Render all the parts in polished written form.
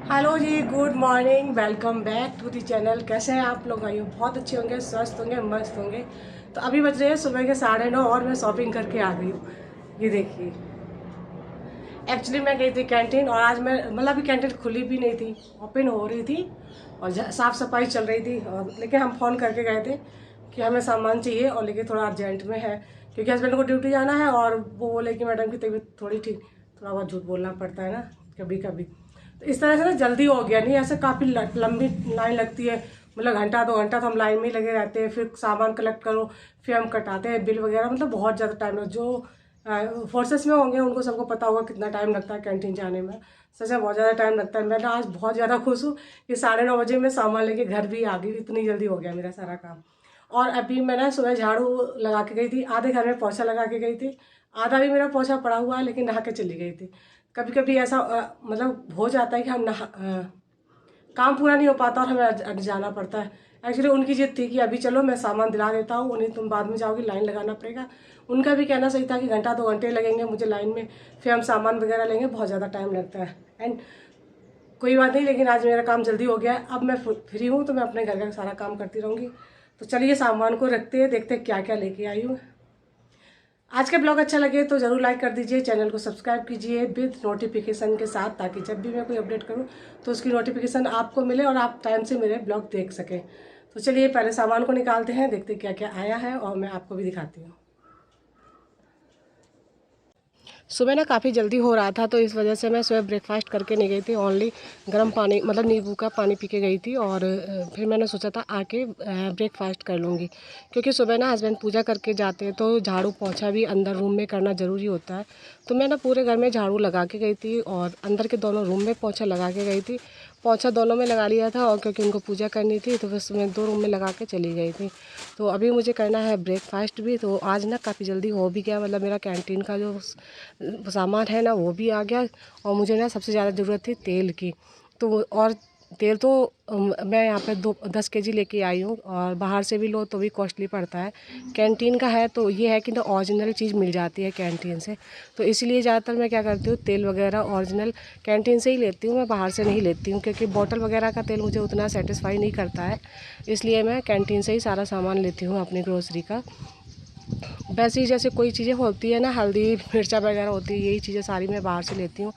Hello ji, good morning, welcome back to the channel. कैसे हैं आप लोग? भाइयों बहुत अच्छे होंगे, स्वस्थ होंगे, मस्त होंगे। तो अभी बज रहे हैं सुबह के 9:30 और मैं शॉपिंग करके आ गई हूँ। ये देखिए, एक्चुअली मैं गई थी कैंटीन और आज मैं मतलब अभी कैंटीन खुली भी नहीं थी, ओपन हो रही थी और साफ़ सफाई चल रही थी। और लेकिन हम फ़ोन करके गए थे कि हमें सामान चाहिए और लेकिन थोड़ा अर्जेंट में है क्योंकि हस्बैंड को ड्यूटी जाना है और वो बोले कि मैडम की तबीयत थोड़ी ठीक। थोड़ा बहुत झूठ बोलना पड़ता है ना कभी कभी। तो इस तरह से ना जल्दी हो गया, नहीं ऐसे काफ़ी लंबी लाइन लगती है। मतलब घंटा 2 घंटा तो हम लाइन में ही लगे रहते हैं, फिर सामान कलेक्ट करो, फिर हम कटाते हैं बिल वगैरह। मतलब बहुत ज़्यादा टाइम लग जो फोर्सेस में होंगे उनको सबको पता होगा कितना टाइम लगता है कैंटीन जाने में। सच में बहुत ज़्यादा टाइम लगता है। मैं ना आज बहुत ज़्यादा खुश हूँ कि 9:30 बजे मैं सामान लेके घर भी आ गई, इतनी जल्दी हो गया मेरा सारा काम। और अभी मैं ना सुबह झाड़ू लगा के गई थी, आधे घर में पोछा लगा के गई थी, आधा भी मेरा पोछा पड़ा हुआ है लेकिन नहा के चली गई थी। कभी कभी ऐसा मतलब हो जाता है कि हम काम पूरा नहीं हो पाता और हमें अट जाना पड़ता है। एक्चुअली उनकी जिद थी कि अभी चलो मैं सामान दिला देता हूँ उन्हें, तुम बाद में जाओगी लाइन लगाना पड़ेगा। उनका भी कहना सही था कि घंटा 2 घंटे लगेंगे मुझे लाइन में, फिर हम सामान वगैरह लेंगे, बहुत ज़्यादा टाइम लगता है। एंड कोई बात नहीं, लेकिन आज मेरा काम जल्दी हो गया है। अब मैं फ्री हूँ तो मैं अपने घर का सारा काम करती रहूँगी। तो चलिए सामान को रखते हैं, देखते हैं क्या क्या लेके आई हूँ। आज का ब्लॉग अच्छा लगे तो ज़रूर लाइक कर दीजिए, चैनल को सब्सक्राइब कीजिए विद नोटिफिकेशन के साथ, ताकि जब भी मैं कोई अपडेट करूं तो उसकी नोटिफिकेशन आपको मिले और आप टाइम से मेरे ब्लॉग देख सकें। तो चलिए पहले सामान को निकालते हैं, देखते क्या क्या आया है और मैं आपको भी दिखाती हूँ। सुबह ना काफ़ी जल्दी हो रहा था तो इस वजह से मैं सुबह ब्रेकफास्ट करके नहीं गई थी, ओनली गर्म पानी मतलब नींबू का पानी पी के गई थी। और फिर मैंने सोचा था आके ब्रेकफास्ट कर लूँगी, क्योंकि सुबह ना हस्बैंड पूजा करके जाते हैं तो झाड़ू पोछा भी अंदर रूम में करना ज़रूरी होता है। तो मैं ना पूरे घर में झाड़ू लगा के गई थी और अंदर के दोनों रूम में पोछा लगा के गई थी। पोछा दोनों में लगा लिया था और क्योंकि उनको पूजा करनी थी तो बस मैं 2 रूम में लगा के चली गई थी। तो अभी मुझे करना है ब्रेकफास्ट भी, तो आज ना काफ़ी जल्दी हो भी गया। मतलब मेरा कैंटीन का जो सामान है ना वो भी आ गया। और मुझे ना सबसे ज़्यादा ज़रूरत थी तेल की। तो और तेल तो मैं यहाँ पे 10 kg लेके आई हूँ और बाहर से भी लो तो भी कॉस्टली पड़ता है। कैंटीन का है तो ये है कि ना ओरिजिनल चीज़ मिल जाती है कैंटीन से। तो इसलिए ज़्यादातर मैं क्या करती हूँ, तेल वगैरह ओरिजिनल कैंटीन से ही लेती हूँ, मैं बाहर से नहीं लेती हूँ, क्योंकि बॉटल वगैरह का तेल मुझे उतना सेटिस्फाई नहीं करता है। इसलिए मैं कैंटीन से ही सारा सामान लेती हूँ अपनी ग्रोसरी का। वैसे ही जैसे कोई चीज़ें होती है ना, हल्दी मिर्चा वगैरह होती है, यही चीज़ें सारी मैं बाहर से लेती हूँ।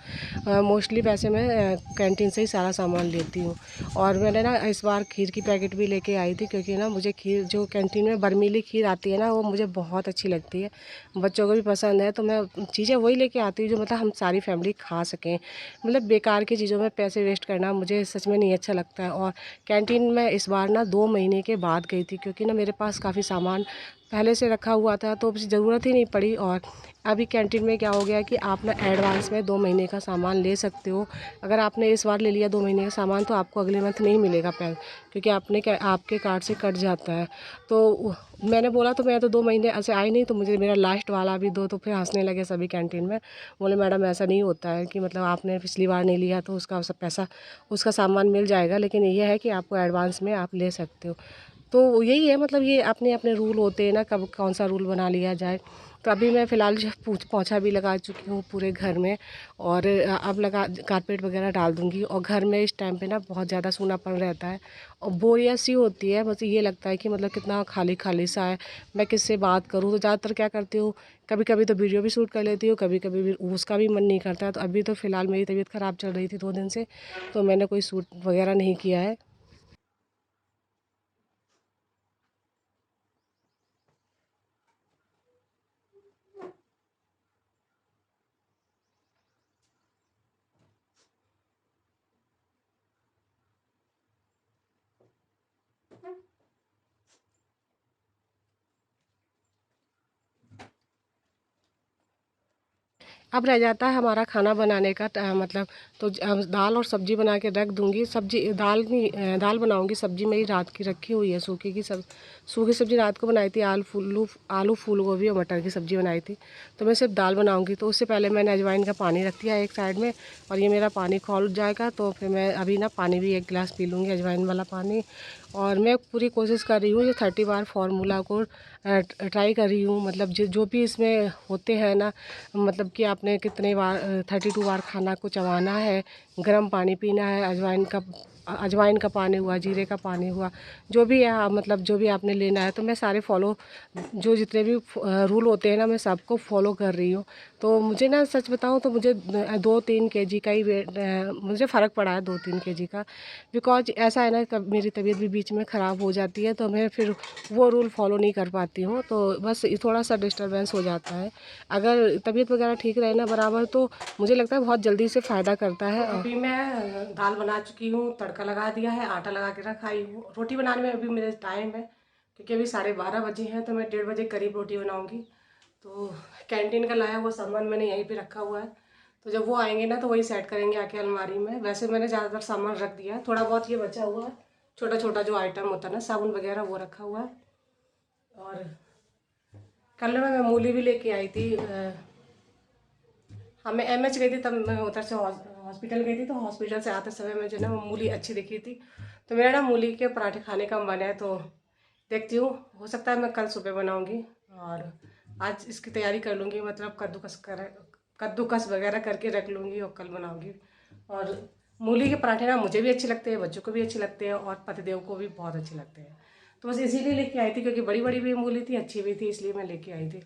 मोस्टली वैसे मैं कैंटीन से ही सारा सामान लेती हूँ। और मैंने ना इस बार खीर की पैकेट भी लेके आई थी, क्योंकि ना मुझे खीर जो कैंटीन में बर्मीली खीर आती है ना वो मुझे बहुत अच्छी लगती है, बच्चों को भी पसंद है। तो मैं चीज़ें वही लेके आती हूँ जो मतलब हम सारी फैमिली खा सकें। मतलब बेकार की चीज़ों में पैसे वेस्ट करना मुझे सच में नहीं अच्छा लगता है। और कैंटीन में इस बार ना 2 महीने के बाद गई थी, क्योंकि ना मेरे पास काफ़ी सामान पहले से रखा हुआ था तो मुझे ज़रूरत ही नहीं पड़ी। और अभी कैंटीन में क्या हो गया कि आप ना एडवांस में 2 महीने का सामान ले सकते हो। अगर आपने इस बार ले लिया 2 महीने का सामान तो आपको अगले मंथ नहीं मिलेगा पैसा, क्योंकि आपके कार्ड से कट जाता है। तो मैंने बोला तो मैं तो 2 महीने ऐसे आई नहीं, तो मुझे मेरा लास्ट वाला भी दो। तो फिर हंसने लगे सभी कैंटीन में, बोले मैडम ऐसा नहीं होता है कि मतलब आपने पिछली बार नहीं लिया तो उसका सब पैसा उसका सामान मिल जाएगा, लेकिन ये है कि आपको एडवांस में आप ले सकते हो। तो यही है, मतलब ये अपने अपने रूल होते हैं ना, कब कौन सा रूल बना लिया जाए। तो अभी मैं फ़िलहाल जो पोछा भी लगा चुकी हूँ पूरे घर में। और अब लगा कारपेट वगैरह डाल दूँगी। और घर में इस टाइम पे ना बहुत ज़्यादा सूनापन रहता है और बोरियत सी होती है। बस ये लगता है कि मतलब कितना खाली खाली सा है, मैं किससे बात करूँ। तो ज़्यादातर क्या करती हूँ, कभी कभी तो वीडियो भी शूट कर लेती हूँ, कभी कभी भी उसका भी मन नहीं करता है। तो अभी तो फ़िलहाल मेरी तबीयत ख़राब चल रही थी 2 दिन से, तो मैंने कोई शूट वगैरह नहीं किया है। अब रह जाता है हमारा खाना बनाने का मतलब। तो दाल और सब्ज़ी बना के रख दूँगी। सब्ज़ी दाल नहीं दाल बनाऊँगी, सब्ज़ी मेरी रात की रखी हुई है सूखी की सब। सूखी सब्ज़ी रात को बनाई थी, आलू फूल गोभी और मटर की सब्ज़ी बनाई थी। तो मैं सिर्फ दाल बनाऊँगी, तो उससे पहले मैंने अजवाइन का पानी रख दिया एक साइड में। और ये मेरा पानी खौल जाएगा तो फिर मैं अभी ना पानी भी 1 गिलास पी लूँगी, अजवाइन वाला पानी। और मैं पूरी कोशिश कर रही हूँ ये 30 बार फार्मूला को ट्राई कर रही हूँ। मतलब जो भी इसमें होते हैं ना, मतलब कि आपने कितने बार 32 बार खाना को चबाना है, गर्म पानी पीना है, अजवाइन का पानी हुआ, जीरे का पानी हुआ, जो भी है मतलब जो भी आपने लेना है। तो मैं सारे फॉलो, जो जितने भी रूल होते हैं ना, मैं सबको फॉलो कर रही हूँ। तो मुझे ना सच बताऊँ तो मुझे 2-3 केजी का ही वेट मुझे फ़र्क पड़ा है, 2-3 केजी का। बिकॉज ऐसा है ना, मेरी तबीयत भी बीच में ख़राब हो जाती है, तो मैं फिर वो रूल फॉलो नहीं कर पाती हूँ। तो बस थोड़ा सा डिस्टर्बेंस हो जाता है। अगर तबीयत वगैरह ठीक रहे ना बराबर, तो मुझे लगता है बहुत जल्दी से फ़ायदा करता है। अभी मैं दाल बना चुकी हूँ, तड़का लगा दिया है, आटा लगा के रखा ही हूँ। रोटी बनाने में अभी मेरे टाइम है, क्योंकि अभी 12:30 बजे हैं, तो मैं 1:30 बजे करीब रोटी बनाऊँगी। तो कैंटीन का लाया हुआ सामान मैंने यहीं पे रखा हुआ है, तो जब वो आएंगे ना तो वही सेट करेंगे आके अलमारी में। वैसे मैंने ज़्यादातर सामान रख दिया है, थोड़ा बहुत ये बचा हुआ है, छोटा छोटा जो आइटम होता है ना, साबुन वगैरह, वो रखा हुआ है। और कल मैं मूली भी लेके आई थी। हाँ, मैं एमएच गई थी, तब मैं उधर से हॉस्पिटल गई थी, तो हॉस्पिटल से आते समय मुझे ना मूली अच्छी दिखी थी, तो मेरा ना मूली के पराठे खाने का मन है। तो देखती हूँ, हो सकता है मैं कल सुबह बनाऊँगी, और आज इसकी तैयारी कर लूँगी, मतलब कद्दूकस वगैरह करके रख लूँगी और कल बनाऊँगी। और मूली के पराठे ना मुझे भी अच्छे लगते हैं, बच्चों को भी अच्छे लगते हैं, और पतिदेव को भी बहुत अच्छे लगते हैं। तो बस इसीलिए लेके आई थी, क्योंकि बड़ी बड़ी भी मूली थी, अच्छी भी थी, इसलिए मैं लेके आई थी।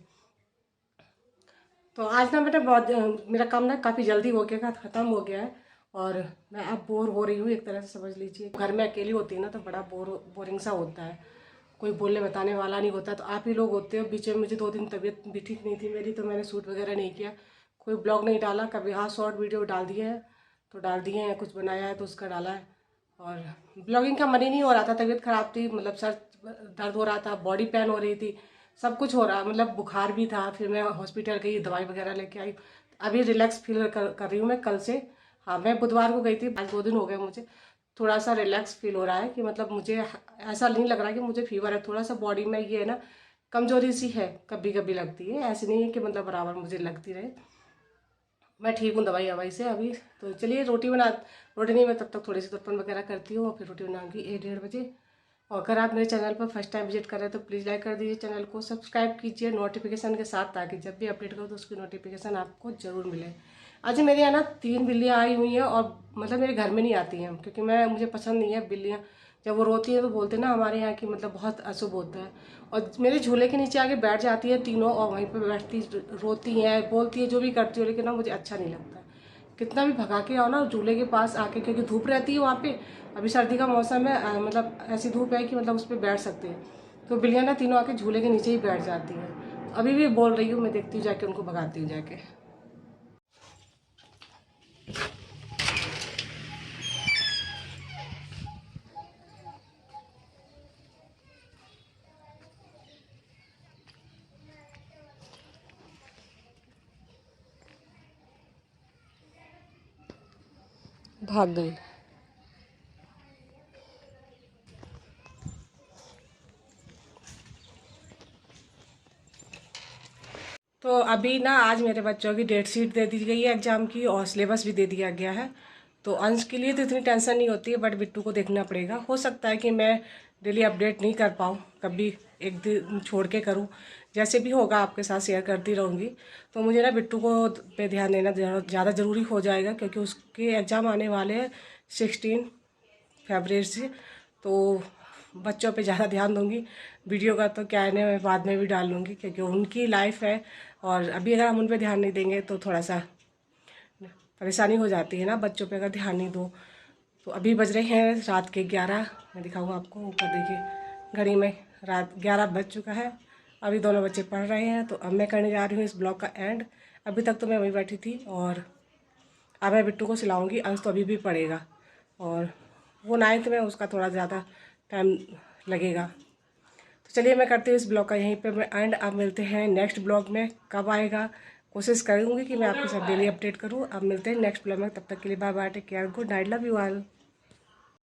तो आज ना बेटा बहुत मेरा काम ना काफ़ी जल्दी हो गया, ख़त्म हो गया है, और मैं अब बोर हो रही हूँ, एक तरह से समझ लीजिए। घर में अकेली होती है ना, तो बड़ा बोरिंग सा होता है, कोई बोलने बताने वाला नहीं होता। तो आप ही लोग होते हो। बीच में मुझे 2 दिन तबीयत भी ठीक नहीं थी मेरी, तो मैंने शूट वगैरह नहीं किया, कोई ब्लॉग नहीं डाला कभी। हाँ, शॉर्ट वीडियो डाल दिए हैं, तो डाल दिए हैं, कुछ बनाया है तो उसका डाला है। और ब्लॉगिंग का मन ही नहीं हो रहा था, तबीयत ख़राब थी, मतलब सर दर्द हो रहा था, बॉडी पेन हो रही थी, सब कुछ हो रहा, मतलब बुखार भी था। फिर मैं हॉस्पिटल गई, दवाई वगैरह लेके आई, अभी रिलैक्स फील कर रही हूँ मैं कल से। हाँ, मैं बुधवार को गई थी, आज 2 दिन हो गए मुझे। थोड़ा सा रिलैक्स फील हो रहा है, कि मतलब मुझे ऐसा नहीं लग रहा कि मुझे फीवर है। थोड़ा सा बॉडी में ये है ना, कमजोरी सी है, कभी कभी लगती है, ऐसे नहीं है कि मतलब बराबर मुझे लगती रहे। मैं ठीक हूँ दवाई ववाई से अभी। तो चलिए रोटी नहीं, मैं तब तक थोड़ी सी तुरपन वगैरह करती हूँ, और फिर रोटी बनाऊँगी 1-1:30 बजे। और अगर आप मेरे चैनल पर फर्स्ट टाइम विजिट कर रहे हैं, तो प्लीज़ लाइक कर दीजिए, चैनल को सब्सक्राइब कीजिए नोटिफिकेशन के साथ, ताकि जब भी अपडेट करो तो उसकी नोटिफिकेशन आपको ज़रूर मिले। आज मेरे यहाँ ना 3 बिल्लियाँ आई हुई हैं, और मतलब मेरे घर में नहीं आती हैं, क्योंकि मुझे पसंद नहीं है बिल्लियाँ। जब वो रोती है तो बोलते हैं ना हमारे यहाँ की, मतलब बहुत अशुभ होता है। और मेरे झूले के नीचे आके बैठ जाती है तीनों, और वहीं पर बैठती रोती हैं, बोलती है, जो भी करती हो, लेकिन ना मुझे अच्छा नहीं लगता। कितना भी भगा के आओ ना झूले के पास आके, क्योंकि धूप रहती है वहाँ पे। अभी सर्दी का मौसम है, मतलब ऐसी धूप है कि मतलब उस पर बैठ सकते हैं। तो बिल्लियाँ ना तीनों आके झूले के नीचे ही बैठ जाती हैं। अभी भी बोल रही हूँ, मैं देखती हूँ जाके, उनको भगाती हूँ जाके। भाग गई। तो अभी ना आज मेरे बच्चों की डेट शीट दे दी गई है एग्ज़ाम की, और सिलेबस भी दे दिया गया है। तो अंश के लिए तो इतनी टेंशन नहीं होती है, बट बिट्टू को देखना पड़ेगा। हो सकता है कि मैं डेली अपडेट नहीं कर पाऊँ, कभी एक दिन छोड़ के करूँ, जैसे भी होगा आपके साथ शेयर करती रहूँगी। तो मुझे ना बिट्टू को पे ध्यान देना ज़्यादा ज़रूरी हो जाएगा, क्योंकि उसके एग्ज़ाम आने वाले हैं 16 फरवरी से। तो बच्चों पे ज़्यादा ध्यान दूंगी। वीडियो का तो क्या है ना, मैं बाद में भी डाल लूँगी, क्योंकि उनकी लाइफ है, और अभी अगर हम उन पे ध्यान नहीं देंगे तो थोड़ा सा परेशानी हो जाती है ना, बच्चों पे अगर ध्यान नहीं दो। तो अभी बज रहे हैं रात के 11, मैं दिखाऊँ आपको, ऊपर देखिए घड़ी में रात 11 बज चुका है। अभी दोनों बच्चे पढ़ रहे हैं, तो अब मैं करने जा रही हूँ इस ब्लॉग का एंड। अभी तक तो मैं वहीं बैठी थी, और अब मैं बिट्टू को सिलाऊंगी, अंश तो अभी भी पड़ेगा, और वो 9th में, उसका थोड़ा ज़्यादा टाइम लगेगा। तो चलिए मैं करती हूँ इस ब्लॉग का यहीं पे मैं एंड। अब मिलते हैं नेक्स्ट ब्लॉग में, कब आएगा कोशिश करूँगी कि मैं आपके साथ डेली अपडेट करूँ। अब मिलते हैं नेक्स्ट ब्लॉग में, तब तक के लिए bye bye, take care, good night, love you all.